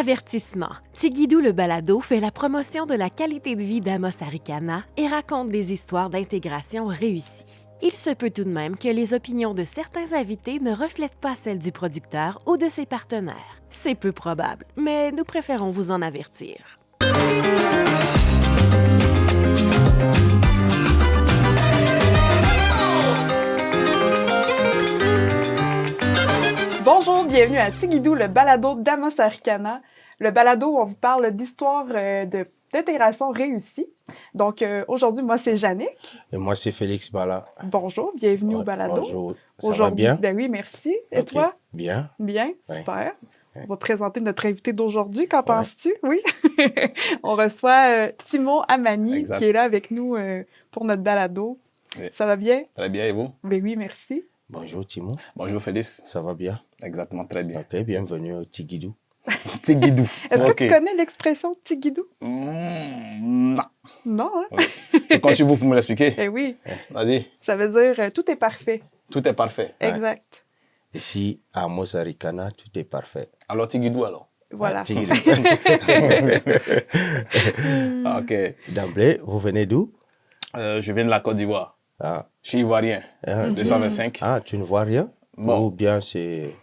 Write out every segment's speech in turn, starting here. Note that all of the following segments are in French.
Avertissement. Tigidou le balado fait la promotion de la qualité de vie d'Amos Arikana et raconte des histoires d'intégration réussies. Il se peut tout de même que les opinions de certains invités ne reflètent pas celles du producteur ou de ses partenaires. C'est peu probable, mais nous préférons vous en avertir. Bonjour, bienvenue à Tigidou, le balado d'Amos Arikana. Le balado où on vous parle d'histoires d'intégration réussie. Donc, aujourd'hui, moi, c'est Jannick. Et moi, c'est Félix Bala. Bonjour, bienvenue au balado. Bonjour, ça va bien? Ben oui, merci. Et Okay. toi? Bien. Bien, Ouais. super. Ouais. On va présenter notre invité d'aujourd'hui. Qu'en penses-tu? Oui. On reçoit Timo Amani, Exact. qui est là avec nous pour notre balado. Oui. Ça va bien? Très bien, et vous? Ben oui, merci. Bonjour, Timo. Bonjour Félix. Ça va bien? Exactement, très bien. Ok, bienvenue au Tigidou. Tigidou. Est-ce Ok. que tu connais l'expression Tigidou? Non. Non, hein? Je compte sur vous pour me l'expliquer. Eh oui, Vas-y. ça veut dire tout est parfait. Tout est parfait. Exact. Ici, à Amos Arikana, tout est parfait. Alors, Tigidou, alors? Voilà. Tigidou. Ok. D'emblée, vous venez d'où? Je viens de la Côte d'Ivoire. Ah, Je suis ivoirien. ah, 225. ah, tu ne vois rien? Bon. Ou bien c'est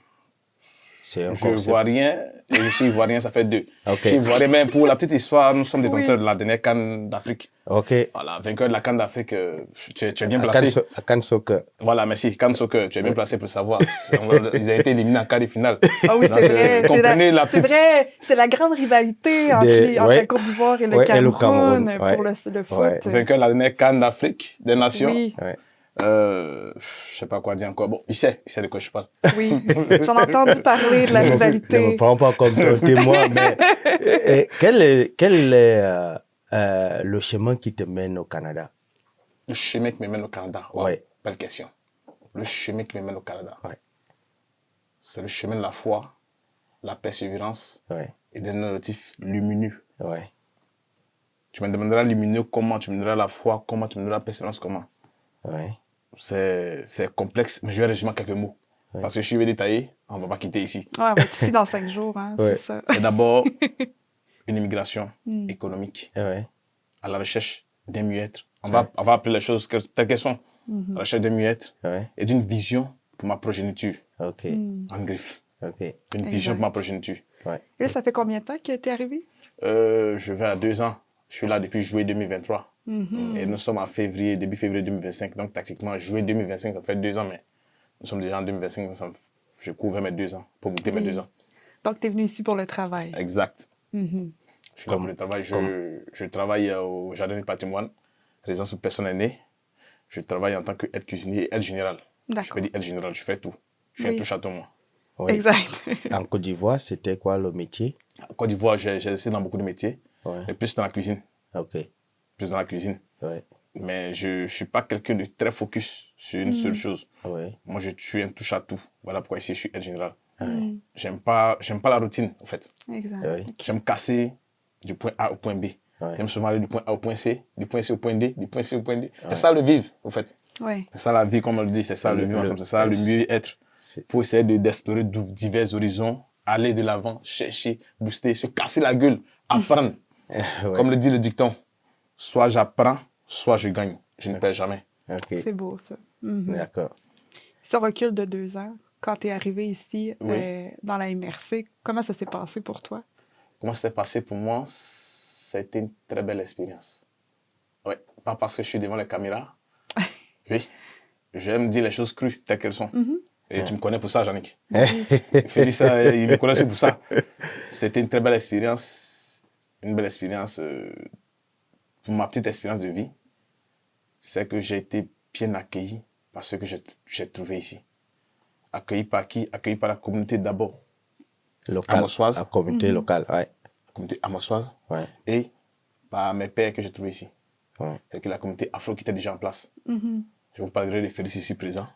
un Je concept? vois rien et je suis ivoirien, ça fait 2. Ok. Je suis ivoirien, mais pour la petite histoire, nous sommes détenteurs Oui. de la dernière CAN d'Afrique. Ok. Voilà, vainqueur de la CAN d'Afrique, tu es bien À placé. Can Soccer. Voilà, merci. CAN Soccer, tu es bien placé pour savoir. Ils ont été éliminés en quart de finale. Ah oui, Donc, c'est vrai. comprenez la C'est petite... vrai, c'est la grande rivalité entre Ouais. la Côte d'Ivoire et le Ouais, et Cameroun, le Cameroun, pour ouais. le foot. Ouais. Vainqueur de la dernière CAN d'Afrique des Nations. Oui, Ouais. Je sais pas quoi dire encore. Bon, il sait de quoi je parle. oui. J'en ai entendu parler de la Ne me rivalité. prends pas comme ton témoin, mais quel est le chemin qui te mène au Canada? Le chemin qui me mène au Canada. Wow, Ouais. belle question. Le chemin qui me mène au Canada. Ouais. C'est le chemin de la foi, la persévérance Ouais, et des narratifs lumineux. ouais, Tu me demanderas lumineux comment, tu me demanderas la foi comment, tu me demanderas la persévérance comment. ouais. C'est complexe, mais je vais résumer en quelques mots. Ouais. Parce que si je vais détailler, on ne va pas quitter ici. Ouais, on va être ici dans 5 jours, hein, Ouais. c'est ça. C'est d'abord une immigration économique Ouais, à la recherche d'un mieux-être. On va appeler les choses telles qu'elles sont. À la recherche d'un mieux-être ouais. et d'une vision pour ma progéniture. Ok, En griffe. ok. Une vision pour ma progéniture. Ouais. Et là, ça fait combien de temps que tu es arrivé? Je vais à 2 ans. Je suis là depuis juillet 2023. Mm-hmm. Et nous sommes en février, début février 2025. Donc, tactiquement, juillet 2025, ça fait 2 ans, mais nous sommes déjà en 2025. Donc je couvre mes 2 ans, pour goûter mes Oui. 2 ans. Donc, tu es venu ici pour le travail. Exact. Mhm. Je suis là pour le travail. Je travaille au Jardin du patrimoine, résidence pour personnes aînées. Je travaille en tant qu'aide cuisinier et aide général. Je D'accord. peux dire aide générale, je fais tout. Je suis Oui. un touche-à-tout, moi. Oui. Exact. En Côte d'Ivoire, c'était quoi le métier? En Côte d'Ivoire, j'ai essayé dans beaucoup de métiers, Ouais. mais plus dans la cuisine. Ok, Plus dans la cuisine. ouais, Mais je ne suis pas quelqu'un de très focus sur une seule chose. ouais. Moi, je suis un touche-à-tout. Voilà pourquoi ici, je suis aide général. Mm. J'aime pas la routine, en fait. Exact. Ouais. Ok. J'aime casser du point A au point B. Ouais. J'aime souvent aller du point A au point C, du point C au point D, du point C au point D. C'est ça le vivre, en fait. Ouais. C'est ça la vie, comme on le dit. C'est ça le vivre ensemble. C'est ça le mieux-être. Il C'est- faut essayer d'explorer divers horizons, aller de l'avant, chercher, booster, se casser la gueule, apprendre. Ouais. Comme le dit le dicton, soit j'apprends, soit je gagne. Je ne perds jamais. Ok, C'est beau, ça. Mhm. d'accord. Si on recule de 2 ans, quand tu es arrivé ici Oui. dans la MRC, comment ça s'est passé pour toi? Comment ça s'est passé pour moi? Ça a été une très belle expérience. Ouais, pas parce que je suis devant les caméras. Oui, j'aime dire les choses crues telles qu'elles sont. Et tu me connais pour ça, Jannick. Félix, il me connaît aussi pour ça. C'était une très belle expérience. Une belle expérience. Pour ma petite expérience de vie, c'est que j'ai été bien accueilli par ce que j'ai trouvé ici. Accueilli par qui? Accueilli par la communauté d'abord. Local, Amosoise. la communauté locale, ouais. La communauté amosoise. Ouais, Et par mes pères que j'ai trouvés ici. ouais. C'est que la communauté afro qui était déjà en place. Mhm. Je vous parlerai de Félix ici présent.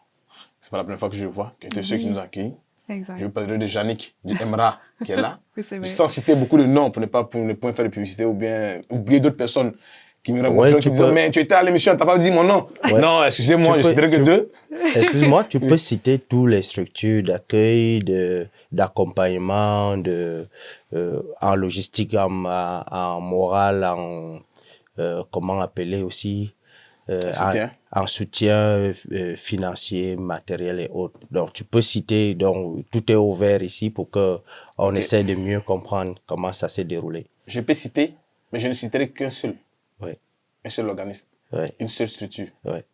C'est pas la première fois que je le vois, que tous ceux qui nous ont accueillis. Exact. Je vous parlerai de Jannick, du Emra qui est là. Oui, c'est vrai. Sans citer beaucoup de noms pour ne point faire de publicité ou bien oublier d'autres personnes qui me rencontraient, Ouais, qui disaient, mais tu étais à l'émission, tu n'as pas dit mon nom. Ouais. Non, excusez-moi, je citerai que deux. Excuse-moi, tu peux citer toutes les structures d'accueil, d'accompagnement, en logistique, en morale, comment appeler aussi, Soutien. en soutien financier, matériel et autres. Donc, tu peux citer, donc, tout est ouvert ici pour qu'on essaie de mieux comprendre comment ça s'est déroulé. Je peux citer, mais je ne citerai qu'un seul. Ouais. Un seul organisme. Ouais. Une seule structure. Ouais.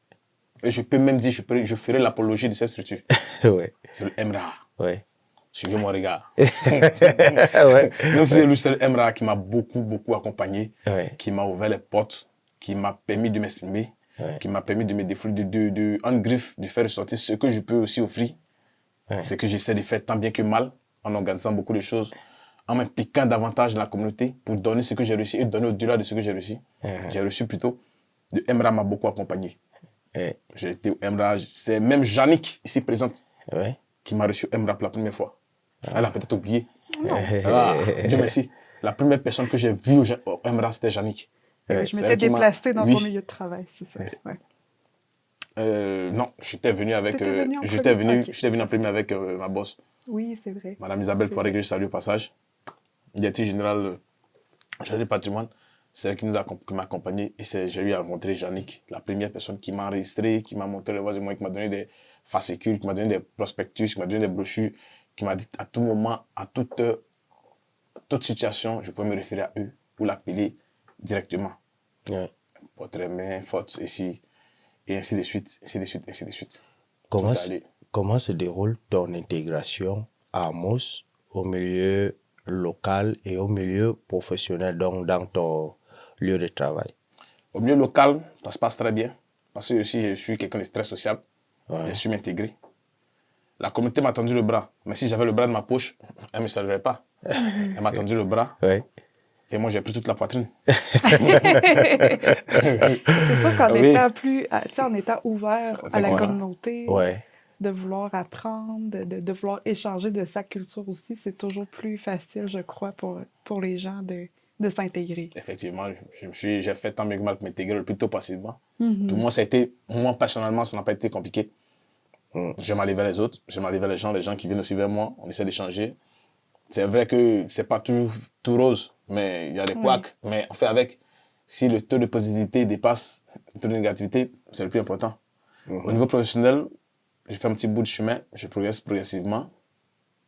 Et je peux même dire, je ferai l'apologie de cette structure. Ouais. C'est le MRA. Ouais. Suivez mon regard. Ouais. Même si c'est le MRA qui m'a beaucoup accompagné, Ouais. qui m'a ouvert les portes, qui m'a permis de m'exprimer, Ouais. qui m'a permis de me défouler, en griffe, de faire ressortir ce que je peux aussi offrir. Ouais. C'est que j'essaie de faire tant bien que mal, en organisant beaucoup de choses, en m'impliquant davantage dans la communauté pour donner ce que j'ai réussi et donner au-delà de ce que j'ai réussi. J'ai reçu plutôt. Le MRA m'a beaucoup accompagné. Ouais. J'ai été au MRA. C'est même Jannick, ici présente, Ouais. qui m'a reçu au MRA pour la première fois. Elle a peut-être oublié. Non. Ah, Dieu merci. La première personne que j'ai vue au MRA, c'était Jannick. Je c'est m'étais elle qui m'a- déplacée dans Oui. ton milieu de travail, c'est ça. Ouais. Non, j'étais venu avec. T'étais venu en J'étais premier? venu, Ok. j'étais venu en premier avec ma boss, Oui, c'est vrai. Madame Isabelle C'est Poiré, que je salue au passage. Directrice générale Jardin du patrimoine. C'est elle qui m'a accompagné. Et j'ai eu à rencontrer Jannick, la première personne qui m'a enregistré, qui m'a montré les voies et moyens, qui m'a donné des fascicules, qui m'a donné des prospectus, qui m'a donné des brochures, qui m'a dit à tout moment, à toute situation, je pouvais me référer à eux ou l'appeler directement. Ouais. Votre main, faute, ici, et ainsi de suite, ainsi de suite, ainsi de suite. Comment, Tout allait. comment se déroule ton intégration à Amos au milieu local et au milieu professionnel, donc dans ton lieu de travail? Au milieu local, ça se passe très bien. Parce que aussi, je suis quelqu'un de très sociable. Ouais. Je suis m'intégrer. La communauté m'a tendu le bras. Mais si j'avais le bras de ma poche, elle ne me saluerait pas. Elle m'a tendu le bras. Ouais. Et moi, j'ai pris toute la poitrine. C'est sûr qu'en Oui. étant en étant ouvert à la Effectivement. communauté, Ouais. de vouloir apprendre, de vouloir échanger de sa culture aussi, c'est toujours plus facile, je crois, pour les gens de s'intégrer. Effectivement, j'ai fait tant bien que mal pour m'intégrer le plus tôt possiblement. Tout moi, ça a été, moi, personnellement, ça n'a pas été compliqué. J'aime aller vers les autres, j'aime aller vers les gens qui viennent aussi vers moi. On essaie d'échanger. C'est vrai que c'est pas toujours tout rose, mais il y a des couacs. Mais on fait avec. Si le taux de positivité dépasse le taux de négativité, c'est le plus important. Au niveau professionnel, j'ai fait un petit bout de chemin. Je progresse progressivement,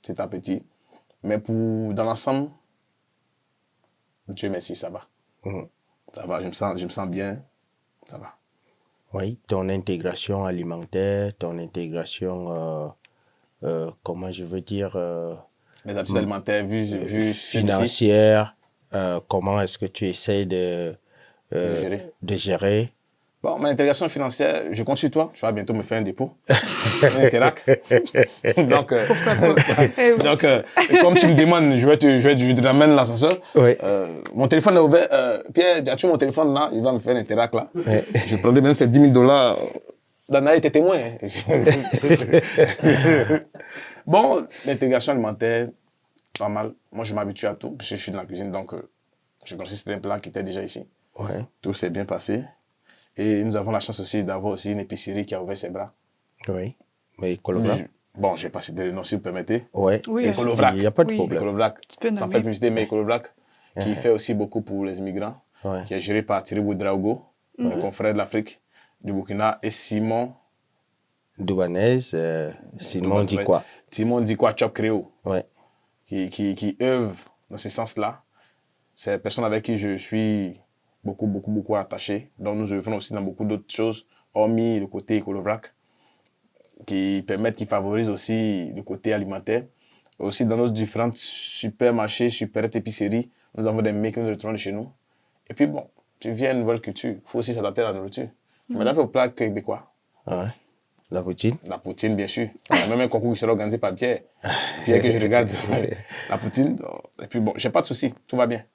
petit à petit. Mais dans l'ensemble, Dieu merci, ça va. Ça va, je me sens bien. Ça va. Oui, ton intégration alimentaire, ton intégration, comment je veux dire, Les habitudes alimentaires, vu financière, comment est-ce que tu essaies gérer. de gérer? Bon, ma intégration financière, je compte sur toi. Tu vas bientôt me faire un dépôt. Un Interac. Donc, donc comme tu me demandes, je te ramène l'ascenseur. Oui. Mon téléphone est ouvert. Pierre, as-tu mon téléphone là? Il va me faire un Interac là. Je prendrai même ces $10 000. Dana était témoin. Bon, l'intégration alimentaire, pas mal. Moi, je m'habitue à tout, parce que je suis dans la cuisine, donc je connaissais certains plats qui étaient déjà ici. Ouais. Tout s'est bien passé. Et nous avons la chance aussi d'avoir aussi une épicerie qui a ouvert ses bras. Oui. Mais Colovrac? Bon, j'ai pas cité le nom si vous permettez. Ouais. Oui, Et Colovrac. il n'y a pas de Oui. problème. Colovrac, Tu peux sans nommer. faire publicité, mais Colovrac, qui fait aussi beaucoup pour les immigrants, Ouais. qui est géré par Thierry Boudraogo, un confrère de l'Afrique, du Burkina, et Simon. Douanaise, Simon dit quoi? Simon dit quoi, Chop Créo, Ouais. qui œuvre dans ce sens-là. C'est une personne avec qui je suis beaucoup attaché. Donc nous œuvrons aussi dans beaucoup d'autres choses, hormis le côté Colovrac, qui favorisent aussi le côté alimentaire. Aussi dans nos différents supermarchés, supérettes, épiceries, nous avons des mecs que nous retrouvons de chez nous. Et puis bon, tu viens à une nouvelle culture, il faut aussi s'adapter à la nourriture. Mais là, au plat québécois. Ouais. La poutine? La poutine, bien sûr. Il y a même un concours qui sera organisé par Pierre. Pierre que je regarde. La poutine. Et puis bon, j'ai pas de soucis, tout va bien.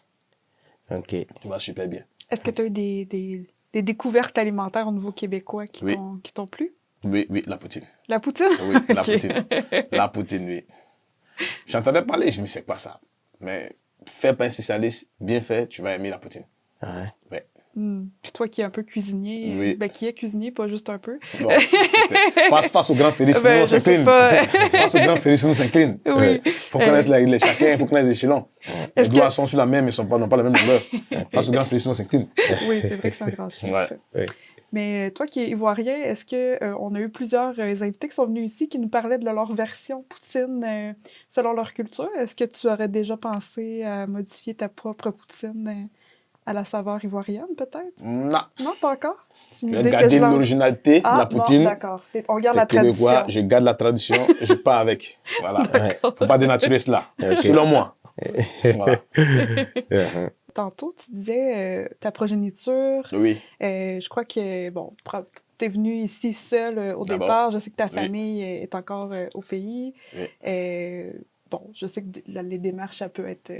Ok. Tout va super bien. Est-ce que tu as eu des découvertes alimentaires au niveau québécois qui Oui. t'ont plu? Oui, la poutine. La poutine? Oui, la Ok. poutine. La poutine, oui. J'entendais parler, je me disais, c'est quoi ça? Mais fait par un spécialiste, bien fait, tu vas aimer la poutine. Ouais. Ouais. Puis toi qui es un peu cuisinier, Oui. qui est cuisinier, pas juste un peu. Bon, face au grand Félix, sinon on Je sais s'incline. pas. Face au grand Félix, sinon on s'incline. Oui. Il faut connaître chacun, il faut connaître les échelons. Les Est-ce doigts que- sont sur la même, mais n'ont pas la même longueur. Face au grand Félix, sinon on s'incline. Oui, c'est vrai que c'est un grand chef. Ouais. Oui. Mais toi qui es ivoirien, est-ce que on a eu plusieurs invités qui sont venus ici qui nous parlaient de leur version poutine selon leur culture? Est-ce que tu aurais déjà pensé à modifier ta propre poutine à la saveur ivoirienne, peut-être? Non. Non, pas encore? C'est une Je vais idée que garder je lance. l'originalité de la Bon, poutine. d'accord. On garde C'est la tradition. québécois, je garde la tradition, je pars avec. Voilà. Faut pas dénaturer cela. Ok. Selon moi. Voilà. Uh-huh. Tantôt, tu disais ta progéniture. Oui. Je crois que, bon, tu es venu ici seul au D'abord. départ. Je sais que ta Oui. famille est encore au pays. Oui. Bon, je sais que les démarches, ça peut être...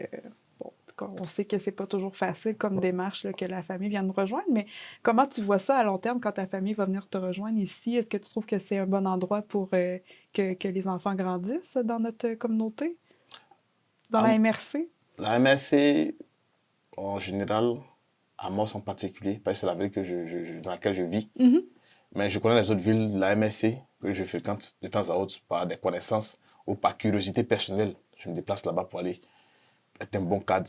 bon, on sait que c'est pas toujours facile comme démarche là, que la famille vient nous rejoindre, mais comment tu vois ça à long terme quand ta famille va venir te rejoindre ici? Est-ce que tu trouves que c'est un bon endroit pour que les enfants grandissent dans notre communauté? Dans la MRC? La MRC, en général, à Amos en particulier, parce que c'est la ville dans laquelle je vis. Mhm. Mais je connais les autres villes, la MRC, que je fréquente de temps à autre par des connaissances ou par curiosité personnelle. Je me déplace là-bas pour aller être un bon cadre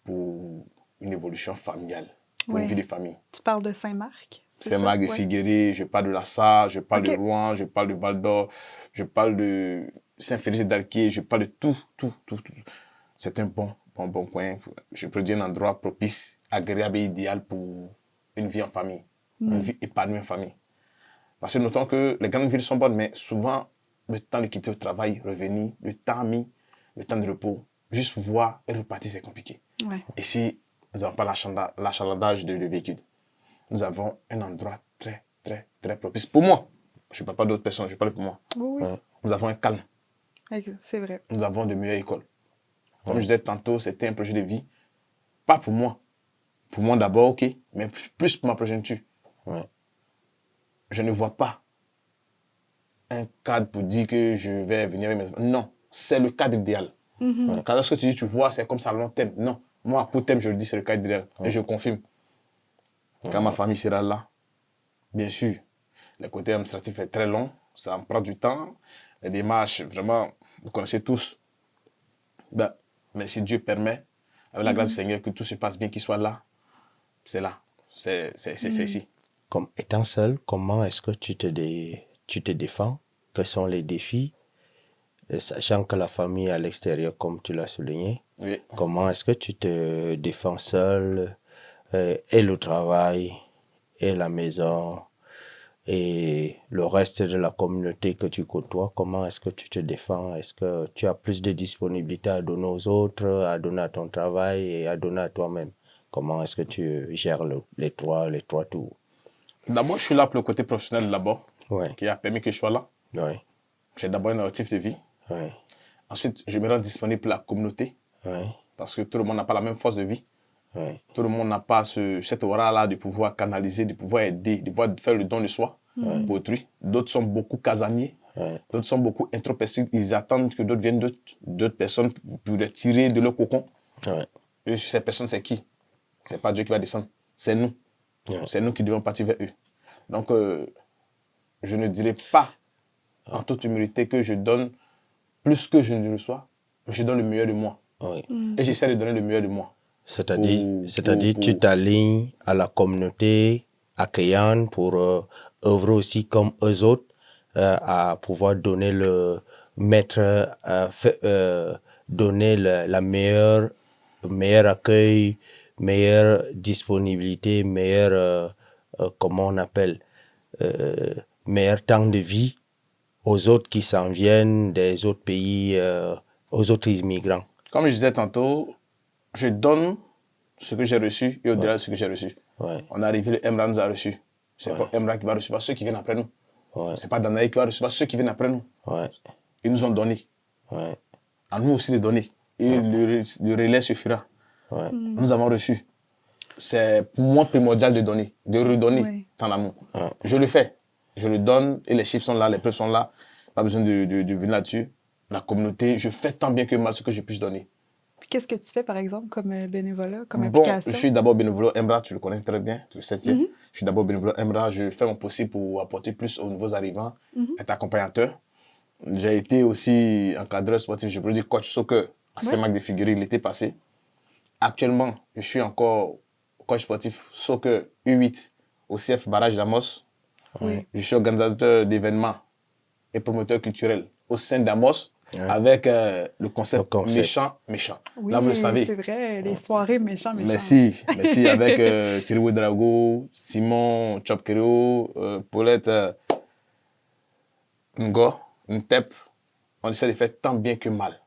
pour une évolution familiale, pour Ouais. une vie de famille. Tu parles de Saint-Marc? c'est C'est ça? Marc de Ouais. Figueres, je parle de La Sarre, je parle Ok. de Rouen, je parle de Val d'Or, je parle de Saint-Félix d'Alquier, je parle de tout. C'est un bon coin. Je peux dire un endroit propice, agréable et idéal pour une vie en famille, une vie épanouie en famille. Parce que notons que les grandes villes sont bonnes, mais souvent, le temps de quitter au travail, revenir, le temps mis, le temps de repos, juste voir et repartir, c'est compliqué. Ouais. Ici, nous n'avons pas l'achalandage de véhicules. Nous avons un endroit très, très, très propice. Pour moi, je ne parle pas d'autres personnes, je parle pour moi. Oui, oui. Nous avons un calme. C'est vrai. Nous avons de meilleures écoles. Comme je disais tantôt, c'était un projet de vie. Pas pour moi. Pour moi d'abord, ok, mais plus pour ma progéniture. Ouais. Je ne vois pas un cadre pour dire que je vais venir avec mes enfants. Non, c'est le cadre idéal. Quand lorsque tu dis, tu vois, c'est comme ça à long terme. Non, moi à court terme, je le dis, c'est le cadre idéal. Et je confirme. Quand ma famille sera là, bien sûr, le côté administratif est très long, ça en prend du temps. Les démarches, vraiment, vous connaissez tous. Ben, mais si Dieu permet, avec la grâce du Seigneur, que tout se passe bien, qu'il soit là, c'est là. C'est ici. Comme étant seul, comment est-ce que tu te défends? Quels sont les défis? Sachant que la famille est à l'extérieur, comme tu l'as souligné, Oui. comment est-ce que tu te défends seul et le travail, et la maison, et le reste de la communauté que tu côtoies? Comment est-ce que tu te défends? Est-ce que tu as plus de disponibilité à donner aux autres, à donner à ton travail et à donner à toi-même? Comment est-ce que tu gères les trois tours? D'abord, je suis là pour le côté professionnel d'abord, Ouais, qui a permis que je sois là. ouais, J'ai d'abord un objectif de vie. ouais, Ensuite, je me rends disponible pour la communauté, ouais, parce que tout le monde n'a pas la même force de vie. ouais, Tout le monde n'a pas cette aura-là de pouvoir canaliser, de pouvoir aider, de pouvoir faire le don de soi pour autrui. D'autres sont beaucoup casaniers, ouais, d'autres sont beaucoup introspectifs. Ils attendent que d'autres viennent d'autres personnes pour les tirer de leur cocon. ouais, Et ces personnes, c'est qui? C'est pas Dieu qui va descendre, c'est nous. Ouais. C'est nous qui devons partir vers eux. Donc, je ne dirais pas, en toute humilité, que je donne plus que je ne reçois, mais je donne le meilleur de moi. ouais. Et j'essaie de donner le meilleur de moi. C'est-à-dire, tu t'alignes à la communauté accueillante pour œuvrer aussi comme eux autres à pouvoir donner donner la meilleur accueil, meilleure disponibilité, comment on appelle, meilleur temps de vie aux autres qui s'en viennent des autres pays, aux autres immigrants. Comme je disais tantôt, je donne ce que j'ai reçu et au-delà de ce que j'ai reçu. Ouais, On est arrivé, le Emra nous a reçus. C'est pas Emra qui va recevoir ceux qui viennent après nous. ouais, C'est pas Danaï qui va recevoir ceux qui viennent après nous. ouais, Ils nous ont donné. ouais, À nous aussi de donner. Et le relais suffira. ouais. Nous avons reçu. C'est pour moi primordial de donner, de redonner Ouais. tant d'amour. Ouais. Je le fais. Je le donne et les chiffres sont là, les preuves sont là. Pas besoin de venir là-dessus. La communauté, je fais tant bien que mal ce que je puisse donner. Qu'est-ce que tu fais, par exemple, comme bénévolat, comme Bon, implication? je suis d'abord bénévole Embra, tu le connais très bien, tu le sais. Je suis d'abord bénévole Embra, je fais mon possible pour apporter plus aux nouveaux arrivants, être accompagnateur. J'ai été aussi encadreur sportif, je peux dire coach soccer à Saint-Marc de Figuerie l'été passé. Actuellement, je suis encore coach sportif soccer U8 au CF Barrage d'Amos. Oui. Je suis organisateur d'événements et promoteur culturel au sein d'Amos avec le concept méchant. Oui, Là, vous le savez. c'est vrai, les soirées méchants. Merci avec Thierry Ouedraogo, Simon Chopkero, Paulette Ngo, Ntep. On essaie de faire tant bien que mal.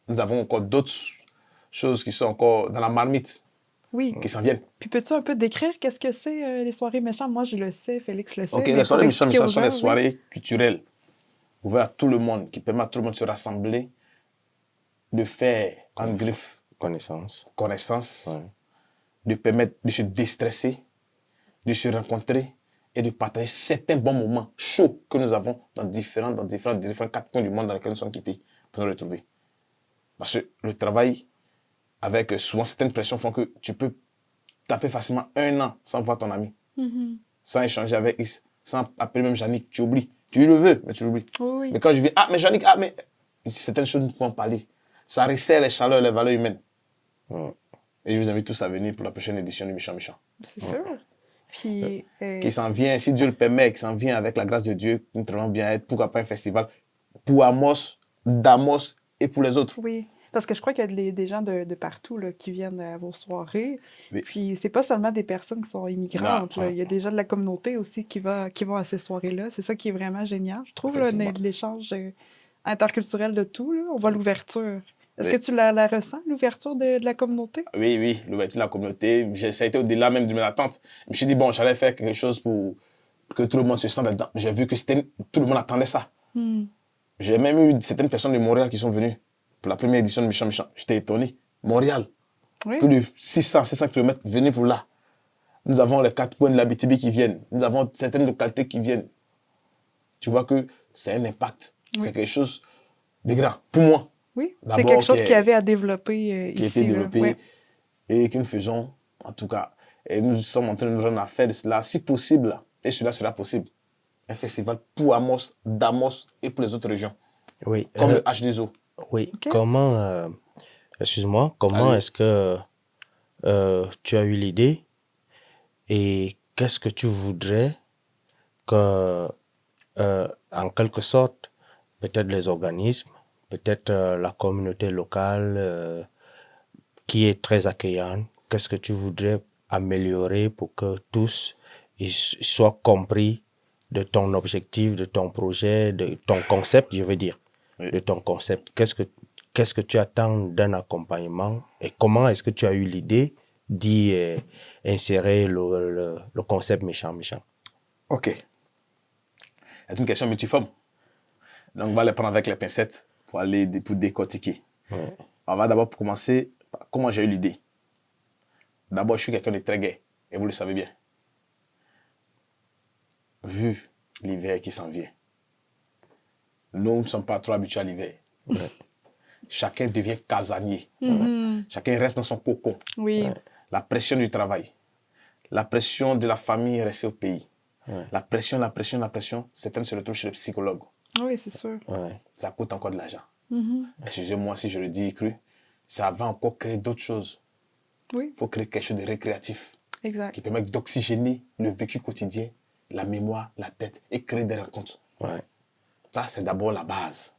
Nous avons encore d'autres choses qui sont encore dans la marmite, Oui. qui s'en viennent. Puis peux-tu un peu décrire qu'est-ce que c'est les soirées méchantes? Moi, je le sais, Félix le sait. Ok, mais les soirées pour méchantes expliquer aux sont des gens, soirées culturelles ouvertes à tout le monde, qui permettent à tout le monde de se rassembler, de faire en griffe connaissance, de permettre de se déstresser, de se rencontrer et de partager certains bons moments chauds que nous avons dans différents quatre coins du monde dans lesquels nous sommes quittés pour nous retrouver. Parce que le travail, avec souvent certaines pressions, font que tu peux taper facilement 1 an sans voir ton ami, sans échanger avec Is, sans appeler même Yannick. Tu oublies. Tu le veux, mais tu l'oublies. Oui. Mais quand je viens, mais Yannick, mais certaines choses, nous pouvons parler. Ça resserre les chaleurs, les valeurs humaines. Et je vous invite tous à venir pour la prochaine édition du Méchant Méchant. C'est sûr. Puis, Qui s'en vient, si Dieu le permet, qui s'en vient avec la grâce de Dieu, nous allons bien être, pourquoi pas un festival pour Amos, d'Amos et pour les autres. Oui, parce que je crois qu'il y a des gens de partout là, qui viennent à vos soirées. Oui. Puis, c'est pas seulement des personnes qui sont immigrantes. Non, là. Il y a des gens de la communauté aussi qui vont à ces soirées-là. C'est ça qui est vraiment génial. Je trouve là, l'échange interculturel de tout. Là. On voit l'ouverture. Est-ce que tu la ressens, l'ouverture de la communauté? Oui, l'ouverture de la communauté. Ça a été au-delà même de mes attentes. Je me suis dit, bon, j'allais faire quelque chose pour que tout le monde se sente dedans. J'ai vu que tout le monde attendait ça. J'ai même eu certaines personnes de Montréal qui sont venues pour la première édition de Méchant Méchant. J'étais étonné. Montréal, Oui. plus de 700 km venus pour là. Nous avons les 4 coins de la BTB qui viennent. Nous avons certaines localités qui viennent. Tu vois que c'est un impact. Oui. C'est quelque chose de grand. Pour moi. Oui, c'est D'abord, quelque chose qu'il y avait à développer qui a ici. été développé là. Ouais. et que nous faisons, en tout cas. Et nous sommes en train de nous rendre à faire de cela, si possible, et cela sera possible. Un festival pour Amos, d'Amos et pour les autres régions. Oui. Comme le H2O. Oui. Ok. Comment, excuse-moi, comment Allez. est-ce que tu as eu l'idée et qu'est-ce que tu voudrais que, en quelque sorte, peut-être les organismes, peut-être la communauté locale qui est très accueillante, qu'est-ce que tu voudrais améliorer pour que tous ils soient compris de ton objectif, de ton projet, de ton concept, je veux dire, de ton concept. Qu'est-ce que tu attends d'un accompagnement et comment est-ce que tu as eu l'idée d'y insérer le concept méchant? OK. C'est une question multiforme. Donc, on va les prendre avec les pincettes pour décortiquer. Ouais. On va d'abord commencer par comment j'ai eu l'idée. D'abord, je suis quelqu'un de très gai, et vous le savez bien. Vu l'hiver qui s'en vient, nous ne sommes pas trop habitués à l'hiver. Chacun devient casanier. Chacun reste dans son cocon. Oui. La pression du travail, la pression de la famille restée au pays, la pression, certaines se retrouvent chez le psychologue. Oui, c'est sûr. Ouais. Ça coûte encore de l'argent. Excusez-moi si je le dis cru, ça va encore créer d'autres choses. Oui, Il faut créer quelque chose de récréatif exact. qui permet d'oxygéner le vécu quotidien, la mémoire, la tête et créer des rencontres. Ouais. Ça, c'est d'abord la base.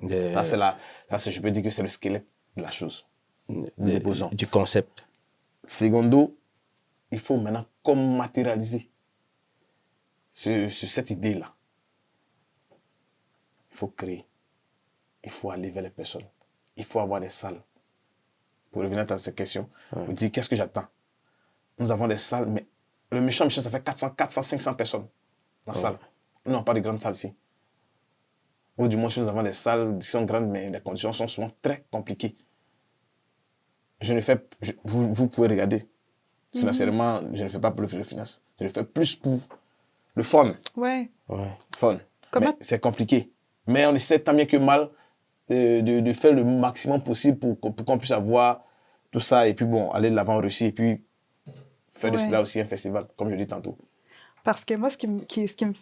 Ça, je peux dire que c'est le squelette de la chose. Nous déposons. Du concept. Secondo, il faut maintenant comme matérialiser cette idée-là. Il faut créer. Il faut aller vers les personnes. Il faut avoir des salles. Pour revenir à cette question, vous dire qu'est-ce que j'attends. Nous avons des salles, mais le méchant, ça fait 400, 500 personnes dans la salle. Nous n'avons pas de grandes salles ici. Ou du moins, si nous avons des salles qui sont grandes, mais les conditions sont souvent très compliquées. Vous pouvez regarder. Financièrement, je ne fais pas pour le finance. Je le fais plus pour le fun. Ouais. Ouais. Fun. Comment- Mais c'est compliqué. Mais on essaie tant bien que mal de faire le maximum possible pour qu'on puisse avoir tout ça et puis bon, aller de l'avant en Russie et puis faire de Ouais. cela aussi un festival, comme je dis tantôt. Parce que moi, ce qui me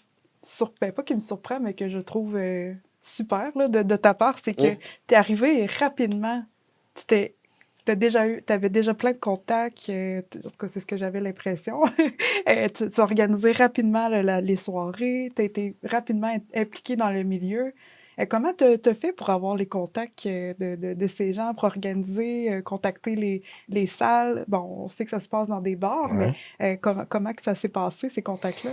surprend, pas qui me surprend, mais que je trouve super là, de ta part, c'est que Oui. tu es arrivé rapidement. Tu avais déjà plein de contacts. En tout cas, c'est ce que j'avais l'impression. Tu as organisé rapidement les soirées. Tu as été rapidement impliqué dans le milieu. Comment tu as fait pour avoir les contacts de ces gens, pour organiser, contacter les salles? Bon, on sait que ça se passe dans des bars, Ouais. mais comment que ça s'est passé, ces contacts-là?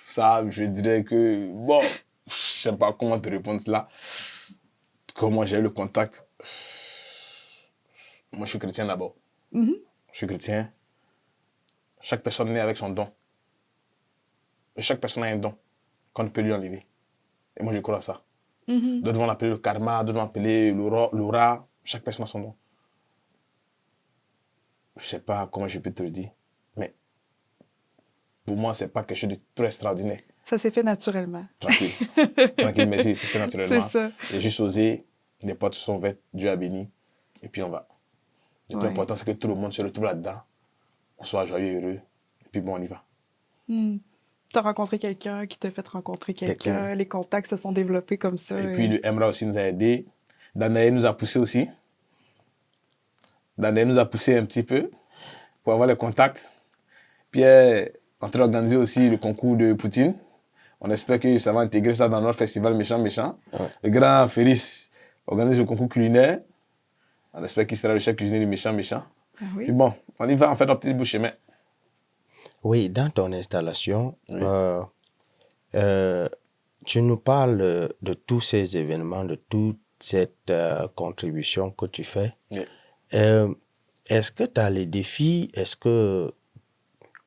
Ça, je dirais que, bon, je sais pas comment te répondre cela. Comment j'ai eu le contact. Moi, je suis chrétien d'abord. Mhm. Je suis chrétien. Chaque personne naît avec son don. Et chaque personne a un don qu'on ne peut lui enlever. Et moi, je crois à ça. Mhm. D'autres vont l'appeler le karma, d'autres vont l'appeler l'aura. Chaque personne a son don. Je ne sais pas comment je peux te le dire, mais pour moi, ce n'est pas quelque chose de très extraordinaire. Ça s'est fait naturellement. Tranquille. Tranquille, merci, c'est fait naturellement. C'est ça. J'ai juste osé, les portes sont ouvertes, Dieu a béni, et puis on va. Le plus Ouais. important, c'est que tout le monde se retrouve là-dedans, on soit joyeux et heureux, et puis bon, on y va. Tu as rencontré quelqu'un qui t'a fait rencontrer quelqu'un. Les contacts se sont développés comme ça. Et puis le Emra aussi nous a aidés. Danaël nous a poussé aussi. Danaël nous a poussé un petit peu pour avoir les contacts. Pierre, en train d'organiser aussi le concours de Poutine. On espère que ça va intégrer ça dans notre festival Méchant. Ouais. Le grand Félix organise le concours culinaire. On espère qu'il sera le chef cuisinier du Méchant. Ah oui? Puis bon, on y va, on fait notre petit bout de chemin. Oui, dans ton installation, Oui. tu nous parles de tous ces événements, de toute cette contribution que tu fais. Oui. Est-ce que tu as les défis?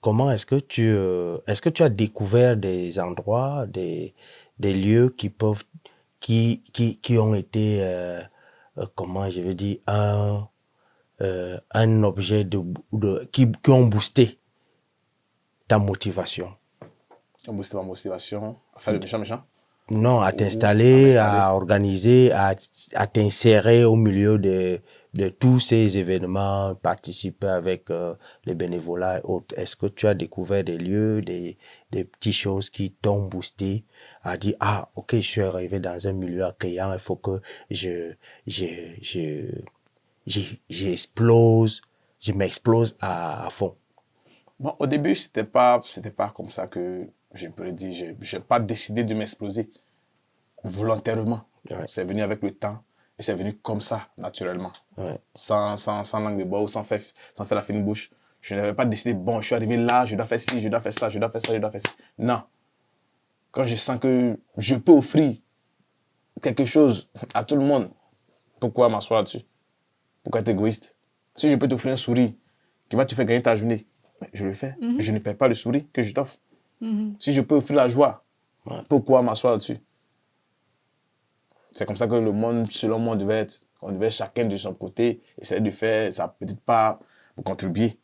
Comment est-ce que tu as découvert des endroits, des lieux qui ont été, comment je vais dire, un objet qui ont boosté ta motivation? On booste ma motivation à faire le Méchant. Non, à à t'installer, m'installer. à organiser, à t'insérer au milieu de tous ces événements, participer avec les bénévolats et autres. Est-ce que tu as découvert des lieux, des petites choses qui t'ont boosté à dire, ah, ok, je suis arrivé dans un milieu accueillant, il faut que je m'explose à fond. Bon, au début, c'était pas comme ça que je pourrais dire. Je n'ai pas décidé de m'exploser volontairement. Ouais. C'est venu avec le temps et c'est venu comme ça, naturellement. Ouais. Sans langue de bois ou sans faire la fine bouche. Je n'avais pas décidé, bon, je suis arrivé là, je dois faire ci, je dois faire ça, je dois faire ça, je dois faire ça. Non. Quand je sens que je peux offrir quelque chose à tout le monde, pourquoi m'asseoir là-dessus? Pourquoi être égoïste? Si je peux t'offrir un sourire qui va te faire gagner ta journée, je le fais. Je ne perds pas le sourire que je t'offre. Si je peux offrir la joie, pourquoi m'asseoir là-dessus? C'est comme ça que le monde, selon moi, on devait chacun de son côté essayer de faire sa petite part pour contribuer.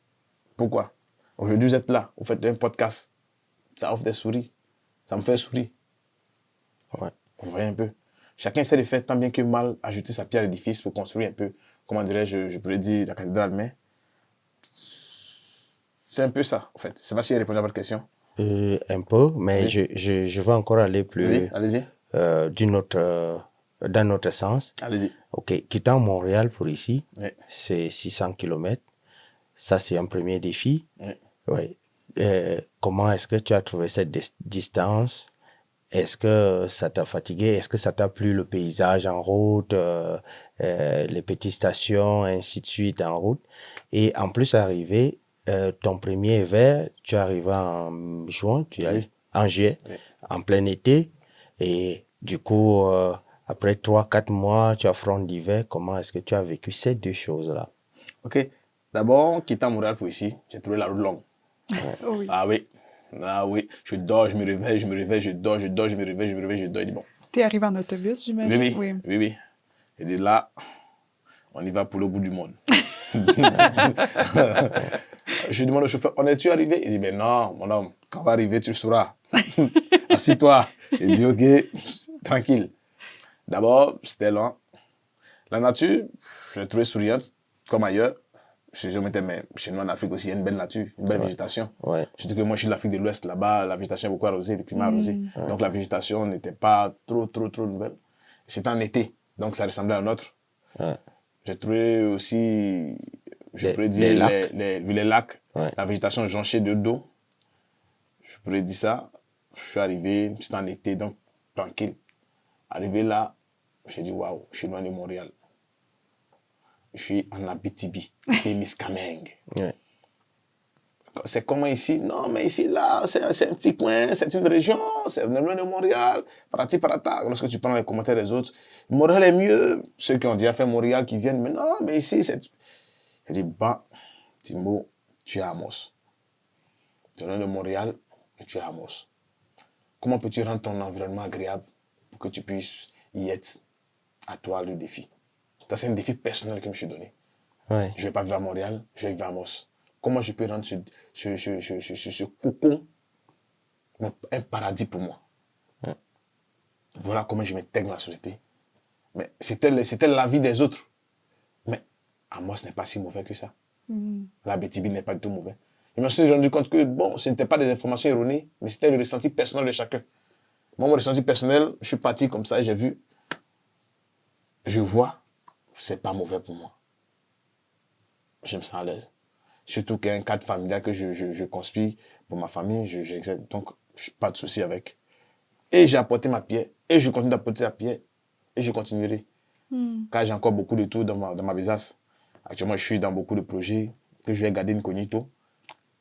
Pourquoi? Aujourd'hui, vous êtes là, vous faites un podcast. Ça offre des sourires. Ça me fait sourire. Ouais. Vous voyez un peu. Chacun essaie de faire tant bien que mal, ajouter sa pierre à l'édifice pour construire un peu, comment dirais-je, je pourrais dire la cathédrale, mais c'est un peu ça, en fait. Je ne sais pas si j'ai répondu à votre question. Un peu, mais Oui. je vais encore aller plus Oui, allez-y. dans notre sens. Allez-y. Ok, quittant Montréal pour ici, Oui. c'est 600 km. Ça, c'est un premier défi. Oui. Ouais. Comment est-ce que tu as trouvé cette distance? Est-ce que ça t'a fatigué? Est-ce que ça t'a plu le paysage en route, les petites stations, ainsi de suite en route? Et en plus, arrivé, ton premier hiver, tu es arrivé en juin, en juillet, Oui. en plein été. Et du coup, après 3-4 mois, tu affrontes l'hiver. Comment est-ce que tu as vécu ces deux choses-là? Ok. D'abord, quittant Montréal pour ici, j'ai trouvé la route longue. Oh oui. Ah oui. Ah oui. Je dors, je me réveille, je dors, je me réveille, je dors. Je dis bon. T'es arrivé en autobus, j'imagine? Oui. Et de là, on y va pour le bout du monde. Je demande au chauffeur, on est-tu arrivé? Il dit, ben non, mon homme, quand on va arriver, tu le sauras. Assis-toi. Il dit, ok, tranquille. D'abord, c'était lent. La nature, je l'ai trouvée souriante, comme ailleurs. Je mettais, mais chez nous en Afrique aussi, il y a une belle nature, une belle végétation. Ouais. Surtout que moi, je suis de l'Afrique de l'Ouest, là-bas, la végétation est beaucoup arrosée, le climat arrosé. Donc la végétation n'était pas trop nouvelle. C'était en été, donc ça ressemblait à un autre. Ouais. J'ai trouvé aussi, je Les- pourrais dire, les lacs. les lacs, Ouais. la végétation jonchée d'eau. Je pourrais dire ça. Je suis arrivé, c'était en été, donc tranquille. Arrivé là, j'ai dit, waouh, je suis loin de Montréal. Je suis en Abitibi, Témiscamingue. Ouais. C'est comment ici? Non, mais ici, là, c'est un petit coin, c'est une région, c'est loin de Montréal, parati parata. Lorsque tu prends les commentaires des autres, Montréal est mieux. Ceux qui ont déjà fait Montréal, qui viennent, mais non, mais ici, c'est... J'ai dit, bah, Timbo, tu es à Amos. Tu es loin de Montréal, et tu es à Amos. Comment peux-tu rendre ton environnement agréable pour que tu puisses y être? À toi le défi. Ça, c'est un défi personnel que je me suis donné. Ouais. Je ne vais pas vivre à Montréal, je vais vivre à Amos. Comment je peux rendre ce cocon un paradis pour moi? Ouais. Voilà comment je m'intègre dans la société. Mais c'était la vie des autres. Mais Amos n'est pas si mauvais que ça. La Abitibi n'est pas du tout mauvais. Je me suis rendu compte que, bon, ce n'était pas des informations erronées, mais c'était le ressenti personnel de chacun. Moi, mon ressenti personnel, je suis parti comme ça, j'ai vu, je vois, c'est pas mauvais pour moi. Je me sens à l'aise. Surtout qu'il y a un cadre familial que je construis pour ma famille, j'exerce, donc je n'ai pas de souci avec. Et j'ai apporté ma pierre, et je continue d'apporter la pierre, et je continuerai. Car j'ai encore beaucoup de tours dans ma besace. Actuellement, je suis dans beaucoup de projets que je vais garder incognito.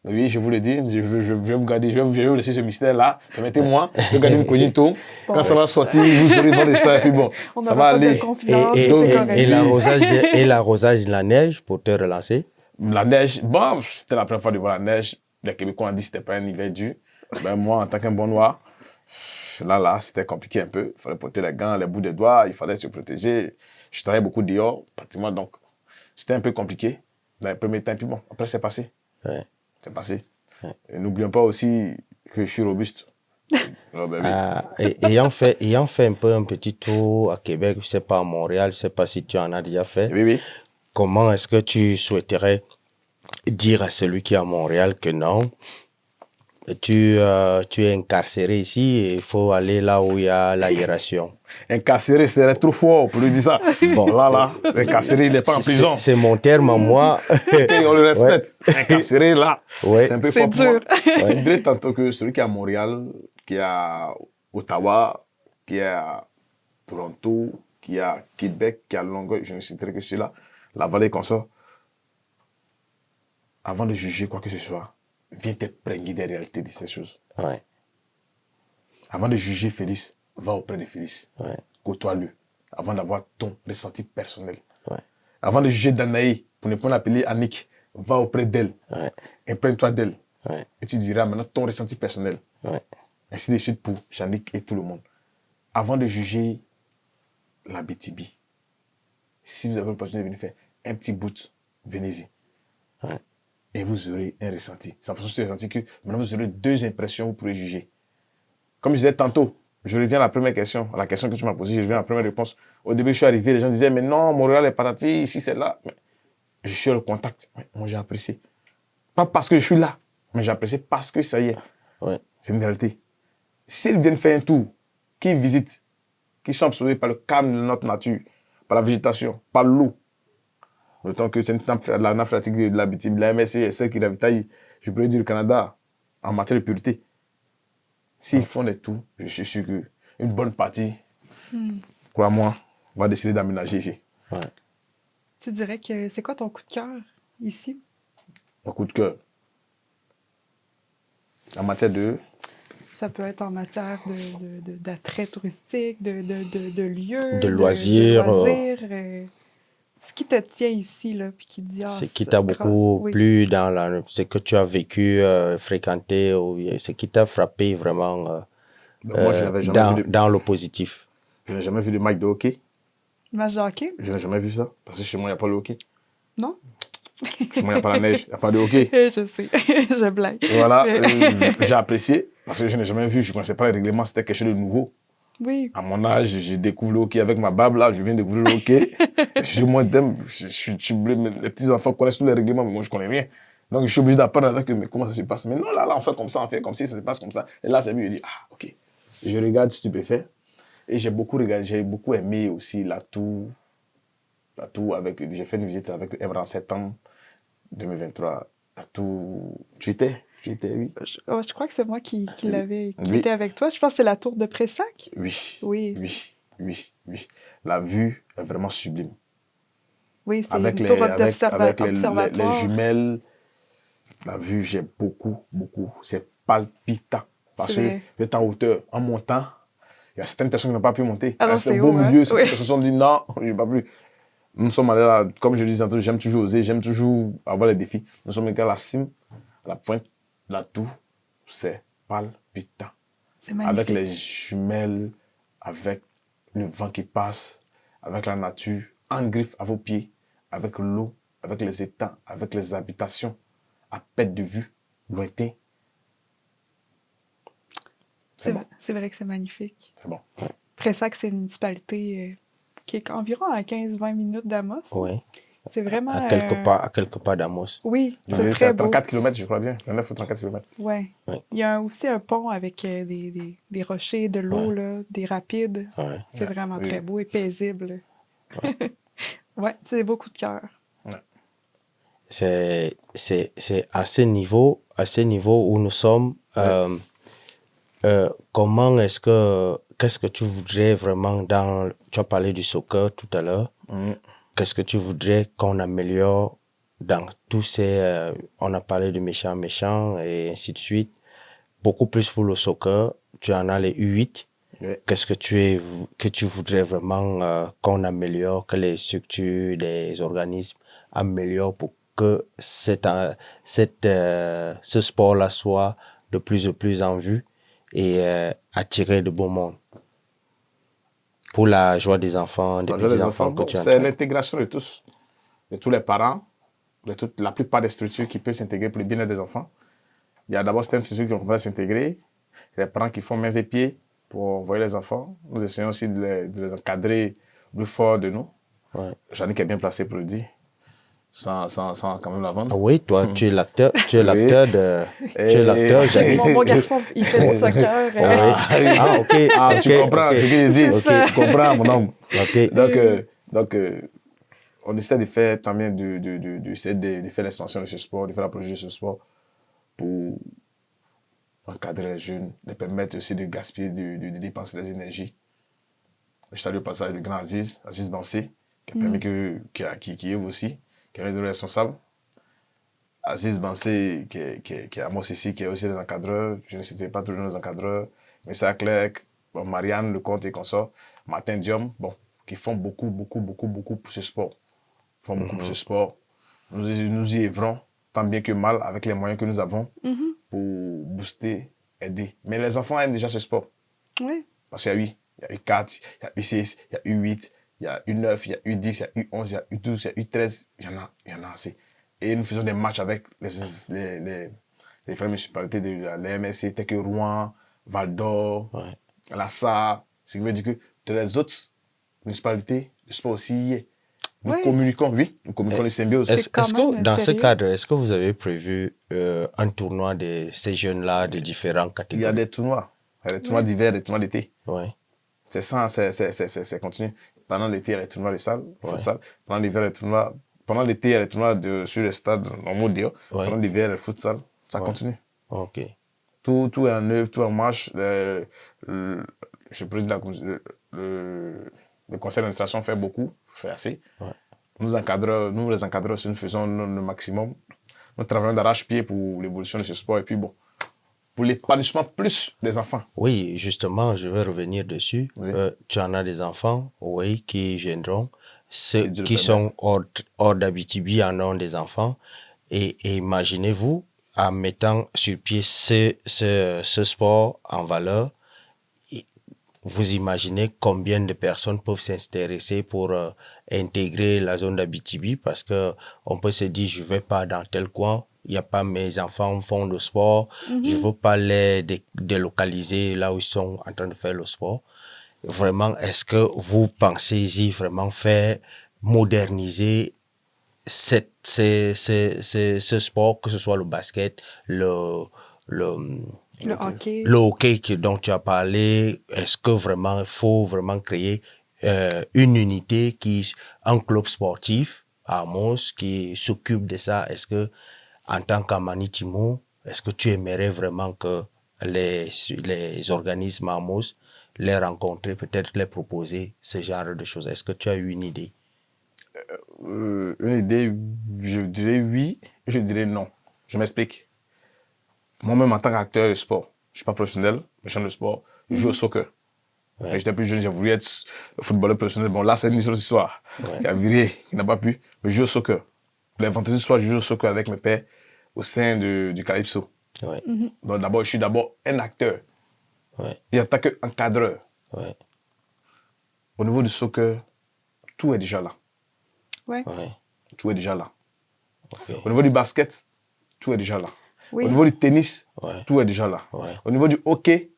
Oui, je vous le dis, je vais vous garder, je vais vous laisser ce mystère-là. Permettez-moi de garder incognito. Quand ça va sortir, vous aurez voir ça, et puis bon, On ça n'aura va pas aller. de confidence, Et c'est correct. l'arrosage de la neige pour te relancer? La neige, bon, c'était la première fois de voir la neige. Les Québécois ont dit que ce n'était pas un hiver dur. Ben, moi, en tant qu'un bon noir, là, c'était compliqué un peu. Il fallait porter les gants, les bouts des doigts, il fallait se protéger. Je travaillais beaucoup dehors, pratiquement, donc c'était un peu compliqué dans les premiers temps. Puis bon, après, c'est passé. Ouais. C'est passé. Ouais. Et n'oublions pas aussi que je suis robuste. Oh, ben oui. Ayant fait un peu un petit tour à Québec, je ne sais pas à Montréal, je ne sais pas si tu en as déjà fait. Oui, oui. Comment est-ce que tu souhaiterais dire à celui qui est à Montréal que non, tu es incarcéré ici et il faut aller là où il y a l'aération? Incarcéré, c'est trop fort pour lui dire ça. Bon, là, incarcéré, il n'est pas en prison. C'est mon terme à moi. Et on le respecte. Incarcéré, là, Ouais. c'est un peu C'est fort pour moi. dur. Je dirais tantôt que celui qui est à Montréal, qui est à Ottawa, qui est à Toronto, qui est à Québec, qui est à Longueuil, je ne citerai que celui-là, la vallée consort, avant de juger quoi que ce soit, viens t'imprégner des réalités de ces choses. Ouais. Avant de juger Félix, va auprès de Félix. Ouais. Côtoie-le. Avant d'avoir ton ressenti personnel. Ouais. Avant de juger Danaï, pour ne pas l'appeler Annick, va auprès d'elle. Ouais. Imprègne-toi d'elle. Ouais. Et tu diras maintenant ton ressenti personnel. Ouais. Ainsi de suite pour Yannick et tout le monde. Avant de juger la BTB, si vous avez l'opportunité de venir faire un petit bout, venez-y. Ouais. Et vous aurez un ressenti. C'est en fonction de ce ressenti que maintenant vous aurez deux impressions, vous pourrez juger. Comme je disais tantôt, je reviens à la première question, à la question que tu m'as posée, je reviens à la première réponse. Au début, je suis arrivé, les gens disaient, mais non, Montréal est patati, ici c'est là. Mais je suis au contact. Mais moi, j'ai apprécié. Pas parce que je suis là, mais j'ai apprécié parce que ça y est. Ouais. C'est une réalité. S'ils viennent faire un tour, qu'ils visitent, qu'ils sont absorbés par le calme de notre nature, par la végétation, par l'eau, d'autant que c'est la nappe phréatique de la BTB, de la MSC, est celle qui ravitaille, je pourrais dire, le Canada en matière de pureté. S'ils font des tours, je suis sûr qu'une bonne partie, crois-moi, va décider d'aménager ici. Ouais. Tu dirais que c'est quoi ton coup de cœur ici? Mon coup de cœur. En matière de... Ça peut être en matière d'attrait touristique, de lieux, De loisirs, ce qui te tient ici, là, puis qui dit... Ce qui t'a beaucoup plu dans ce que tu as vécu, fréquenté, ou ce qui t'a frappé vraiment moi, je n'avais jamais vu dans le positif. Je n'ai jamais vu de match de hockey. Match de hockey? Je n'ai jamais vu ça. Parce que chez moi, il n'y a pas le hockey. Non? Chez moi, il n'y a pas la neige, il n'y a pas de hockey. Je sais, je blague. Voilà, j'ai apprécié parce que je n'ai jamais vu, je ne connaissais pas les règlements, c'était quelque chose de nouveau. Oui. À mon âge, je découvre le hockey avec ma barbe, là, je viens de découvrir le hockey. Les petits-enfants connaissent tous les règlements, mais moi, je connais rien. Donc, je suis obligé d'apprendre avec eux, mais comment ça se passe? Mais non, là, on fait comme ça, on fait comme si ça se passe comme ça. Et là, c'est mieux, je dis, ah, ok. Je regarde stupéfait. Et j'ai beaucoup regardé, j'ai beaucoup aimé aussi l'atout avec, j'ai fait une visite avec le Evra en septembre 2023. L'atout, tu étais, oui. Je crois que c'est moi qui Oui. était avec toi. Je pense que c'est la tour de Pressac. Oui. Oui. Oui. La vue est vraiment sublime. Oui, c'est Avec une les, tour avec les d'observatoire. jumelles, la vue, j'ai beaucoup. C'est palpitant. Parce C'est que vrai. vous êtes en hauteur, en montant, il y a certaines personnes qui n'ont pas pu monter. Ah non, C'était c'est au beau haut, hein? milieu, certaines Oui. personnes se sont dit non, je ne vais pas plus. Nous sommes allés là, comme je le disais tantôt, j'aime toujours oser, j'aime toujours avoir les défis. Nous sommes allés à la cime, à la pointe de la tour, c'est palpitant. C'est magnifique. Avec les jumelles, avec le vent qui passe, avec la nature, en griffe à vos pieds, avec l'eau, avec les étangs, avec les habitations, à perte de vue, lointain. C'est vrai que c'est magnifique. C'est bon. Pressac, c'est une municipalité qui est environ à 15-20 minutes d'Amos. Oui. C'est vraiment... À quelque part d'Amos. Oui, c'est C'est très à beau. 34 km, je crois bien. 29 ou 34 km. Ouais. Ouais. Il y a aussi un pont avec des rochers, de l'eau, là, des rapides. Ouais. C'est vraiment Oui. très beau et paisible. Ouais, c'est beau coup de cœur. C'est à ce niveau où nous sommes. Comment qu'est-ce que tu voudrais vraiment tu as parlé du soccer tout à l'heure. Qu'est-ce que tu voudrais qu'on améliore dans tous ces, on a parlé de méchants et ainsi de suite. Beaucoup plus pour le soccer. Tu en as les U8. Oui. Qu'est-ce que tu voudrais vraiment qu'on améliore, que les structures, les organismes améliorent pour que ce sport-là soit de plus en plus en vue et attirer de beau monde pour la joie des enfants, des petits-enfants que tu C'est entraînes. l'intégration de tous les parents, la plupart des structures qui peuvent s'intégrer pour le bien-être des enfants. Il y a d'abord certaines structures qui ont commencé à s'intégrer, les parents qui font mains et pieds pour envoyer les enfants. Nous essayons aussi de les encadrer plus fort de nous. Ouais. Jannick est bien placé pour le dire, sans quand même la vendre. Ah oui, toi, tu es l'acteur de... Tu es Et- l'acteur, Jannick. Mon garçon, il fait du soccer. Ah, ok. Tu comprends ce que je dis. C'est ça. Tu comprends, mon homme. Ok. Donc, on essaie de faire tant bien de faire l'expansion de ce sport, de faire la projet de ce sport pour encadrer les jeunes, les permettre aussi de gaspiller, de dépenser les énergies. Je salue au passage le grand Aziz Bansé, qui a permis qui est aussi, qui est l'un de nos responsables. Aziz Bansé, qui est à Amos ici, qui est aussi des encadreurs. Je ne citerai pas tous nos encadreurs. Messa Clerc, Marianne Lecomte et consorts, Martin Diom, qui font beaucoup pour ce sport. Ils font beaucoup pour ce sport. Nous y œuvrons tant bien que mal avec les moyens que nous avons pour booster, aider. Mais les enfants aiment déjà ce sport. Oui. Parce qu'il y a U4, il y a U6, il y a U8, il y a U9, il y a U10, il y a U11, il y a U12, il y a U13. Il y en a assez. Et nous faisons des matchs avec les différentes municipalités de la MSC, telles que Rouen, Val d'Or, Lassa. Ce qui veut dire que de les autres municipalités, le sport aussi y est. Nous communiquons les symbioses. Est-ce quand que même dans ce sérieux. cadre, est-ce que vous avez prévu un tournoi de ces jeunes-là de différentes Il y a catégories? des tournois. Il y a des tournois d'hiver, des tournois d'été. Oui. C'est ça, c'est continu. Pendant l'été, il y a les tournois de salle, futsal. Pendant l'hiver, les tournois. Pendant l'été, il y a les tournois sur les stades normaux dehors. Pendant l'hiver, le futsal. Ça continue. Ok. Tout est en œuvre, tout est en marche. Je préside le conseil d'administration fait beaucoup, fait assez. Nous, les encadreurs, si nous faisons le maximum. Nous travaillons d'arrache-pied pour l'évolution de ce sport et puis pour l'épanouissement plus des enfants. Oui, justement, je vais revenir dessus. Oui. Tu en as des enfants, oui, qui viendront. Ceux Si Dieu le qui permet. sont hors d'Abitibi en ont des enfants. Et imaginez-vous, en mettant sur pied ce sport en valeur, vous imaginez combien de personnes peuvent s'intéresser pour intégrer la zone d'Abitibi, parce que on peut se dire, je vais pas dans tel coin, il n'y a pas mes enfants font le sport, je veux pas les délocaliser là où ils sont en train de faire le sport. vraiment, est-ce que vous pensez-y vraiment faire moderniser ce sport, que ce soit le basket, le, Le hockey. le hockey dont tu as parlé, est-ce que vraiment il faut vraiment créer une unité un club sportif à Amos qui s'occupe de ça? Est-ce que en tant qu'Amani Timo, est-ce que tu aimerais vraiment que les organismes à Amos les rencontrer, peut-être les proposer ce genre de choses? Est-ce que tu as eu une idée? Une idée, je dirais oui, je dirais non. Je m'explique. Moi-même, en tant qu'acteur de sport, je ne suis pas professionnel, mais je suis de sport, je joue au soccer. Ouais. Quand j'étais plus jeune, j'ai voulu être footballeur professionnel. Bon, là, c'est une autre histoire. Ouais. Il a viré, il n'a pas pu, mais je joue au soccer. Les vendredis soirs, je joue au soccer avec mes pères au sein du Calypso. Ouais. Donc, je suis d'abord un acteur. Ouais. Et en tant qu'encadreur, Ouais. au niveau du soccer, tout est déjà là. Ouais. Ouais. Tout est déjà là. Ok. Au niveau du basket, tout est déjà là. Oui. Au niveau du tennis, Ouais. tout est déjà là. Ouais. Au niveau du hockey,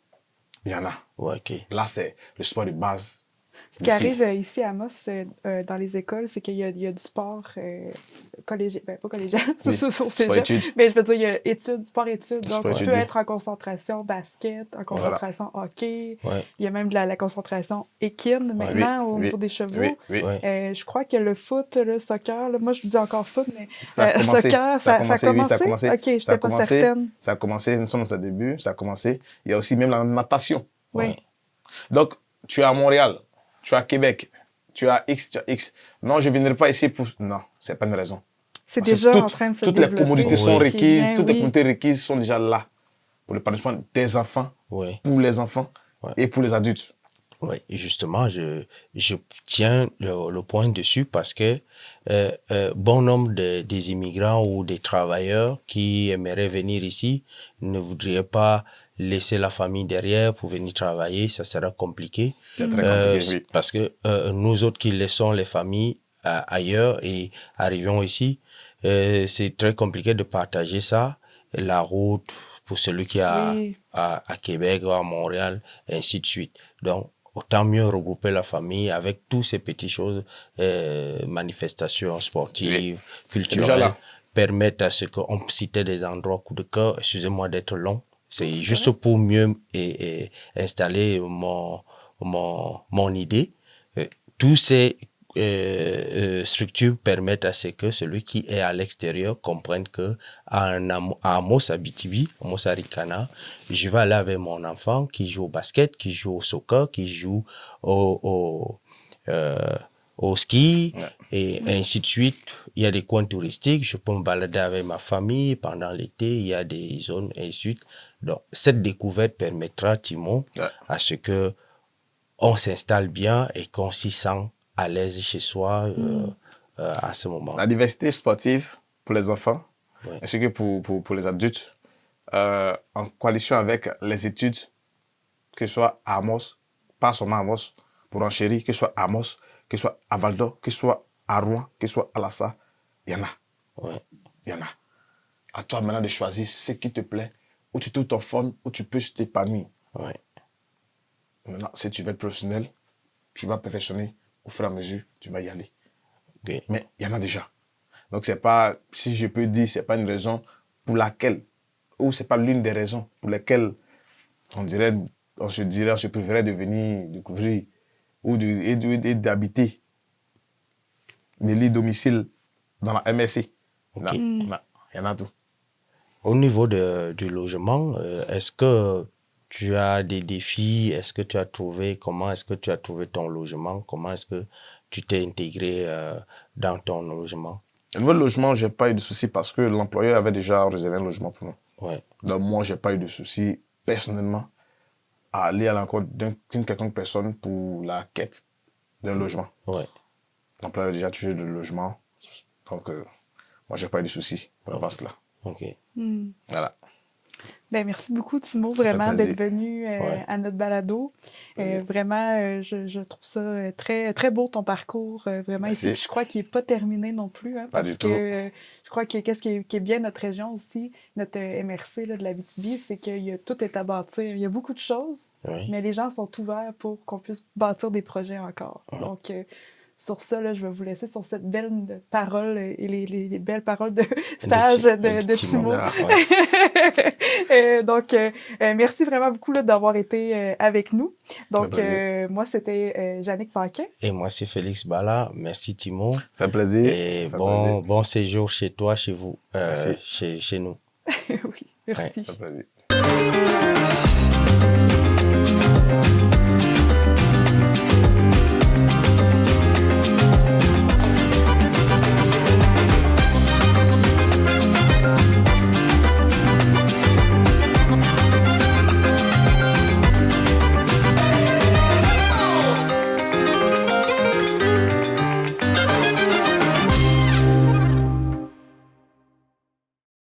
il y en a. Ouais, ok. Là, c'est le sport de base. Ce qui d'ici. arrive ici à Amos, dans les écoles, c'est qu'il y a du sport collégial. Ben, pas collégial, Oui. c'est ça, au Sport cégep. études. Mais je veux dire, il y a études, sport-études. Donc, Sport tu études, peux oui. être en concentration basket, en concentration hockey. Ouais. Il y a même de la concentration équine maintenant au niveau des chevaux. Oui. Ouais. Je crois que le foot, le soccer, là, moi je dis encore foot, mais Ça a commencé. soccer, ça a oui, commencé? ça a commencé. Ok, je Ça a n'étais pas commencé. certaine. Ça a commencé, nous sommes dans ses débuts, ça a commencé. Il y a aussi même la natation. Oui. Ouais. Donc, tu es à Montréal, tu es à Québec, tu as X, tu as X. Non, je ne viendrai pas ici pour... Non, c'est pas une raison. C'est Parce que déjà en train de se toutes développer. les commodités sont ce qui est requises, bien, toutes les oui. commodités requises sont déjà là pour l'épanouissement des enfants, Ouais. pour les enfants Ouais. et pour les adultes. Oui, justement, je tiens le point dessus parce que bon nombre des immigrants ou des travailleurs qui aimeraient venir ici ne voudraient pas laisser la famille derrière pour venir travailler, ça sera compliqué. C'est très compliqué, oui. Parce que nous autres qui laissons les familles ailleurs et arrivons ici, c'est très compliqué de partager ça, la route pour celui qui est Oui. à Québec ou à Montréal, et ainsi de suite. Donc, autant mieux regrouper la famille avec toutes ces petites choses, manifestations sportives, déjà culturelles, là. permettent à ce qu'on citait des endroits coup de cœur, excusez-moi d'être long, c'est juste pour mieux installer mon idée. Tous ces structures permettent à ce que celui qui est à l'extérieur comprenne que à Amos Abitibi, Amos Arikana, je vais aller avec mon enfant qui joue au basket, qui joue au soccer, qui joue au ski, Ouais. et ainsi de suite. Il y a des coins touristiques, je peux me balader avec ma famille pendant l'été, il y a des zones, et ainsi de suite. Donc, cette découverte permettra, Timon, Ouais. à ce que on s'installe bien et qu'on s'y sent à l'aise chez soi à ce moment. La diversité sportive pour les enfants, Ouais. ainsi que pour les adultes, en coalition avec les études, que ce soit à Amos, pas seulement à Amos, pour Enchéri, que ce soit à Amos, que ce soit à Val-d'Or, que ce soit à Rouen, que ce soit à Lassa, il y en a. Ouais. Il y en a. À toi maintenant de choisir ce qui te plaît, où tu trouves ton fun, où tu peux t'épanouir. Ouais. Maintenant, si tu veux être professionnel, tu vas perfectionner au fur et à mesure, tu vas y aller. Ok. Mais il y en a déjà. Donc, c'est pas, si je peux dire, c'est pas une raison pour laquelle, ou c'est pas l'une des raisons pour lesquelles on se préférait de venir découvrir ou et d'habiter des lits domicile dans la MSC. Ok. Non, non, il y en a tout. Au niveau du logement, est-ce que tu as des défis? Est-ce que tu as trouvé, comment est-ce que tu as trouvé ton logement? Comment est-ce que tu t'es intégré dans ton logement? Au niveau du logement, j'ai pas eu de soucis parce que l'employeur avait déjà réservé un logement pour nous. Ouais. Donc, moi, j'ai pas eu de soucis personnellement à aller à l'encontre d'une quelconque personne pour la quête d'un logement. Ouais. L'employeur a déjà touché le logement. Donc, moi, j'ai pas eu de soucis pour rapport à cela. Ok. Hmm. Voilà. Ben, merci beaucoup, Timo, vraiment, plaisir. d'être venu à notre balado. Vraiment, je trouve ça très, très beau, ton parcours, vraiment Merci. ici. Puis je crois qu'il n'est pas terminé non plus, hein, Pas parce du que tout. je crois que qu'est-ce qui est bien notre région aussi, notre MRC là, de l'Abitibi, c'est que tout est à bâtir. Il y a beaucoup de choses, Oui. mais les gens sont ouverts pour qu'on puisse bâtir des projets encore. Donc, sur ça, là, je vais vous laisser sur cette belle parole et les belles paroles de sage de Timo. Ah, ouais. Donc, merci vraiment beaucoup là, d'avoir été avec nous. Donc, plaisir. moi, c'était Jannick Paquin. Et moi, c'est Félix Bala. Merci, Timo. Ça fait plaisir. Et Ça fait bon, plaisir. bon séjour chez toi, chez vous, Merci. chez nous. Oui, merci. Ça fait plaisir.